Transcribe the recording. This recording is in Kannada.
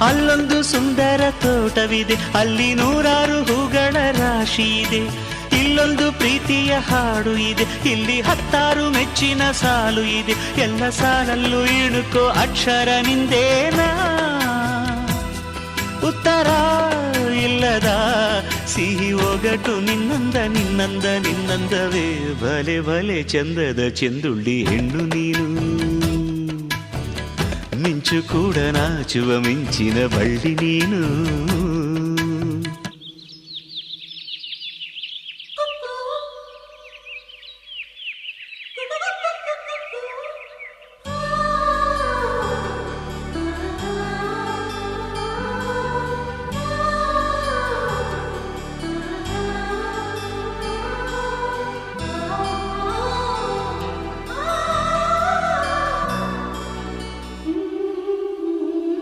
ಅಲ್ಲೊಂದು ಸುಂದರ ತೋಟವಿದೆ, ಅಲ್ಲಿ ನೂರಾರು ಹೂಗಳ ರಾಶಿ ಇದೆ. ಇಲ್ಲೊಂದು ಪ್ರೀತಿಯ ಹಾಡು ಇದೆ, ಇಲ್ಲಿ 10 ಮೆಚ್ಚಿನ ಸಾಲು ಇದೆ. ಎಲ್ಲ ಸಾಲಲ್ಲೂ ಇಣುಕೋ ಅಕ್ಷರ ನಿಂದೇನಾ, ಉತ್ತರ ಇಲ್ಲದ ಸಿಹಿ ಒಗಟು ನಿನ್ನಂದ ನಿನ್ನಂದ ನಿನ್ನಂದವೇ. ಭಲೆ ಭಲೆ ಚಂದದ ಚೆಂದುಳ್ಳಿ ಹೆಣ್ಣು ನೀನು, ಮಿಂಚು ಕೂಡ ನಾಚುವ ಮಿಂಚಿನ ಬಳ್ಳಿ ನೀನು.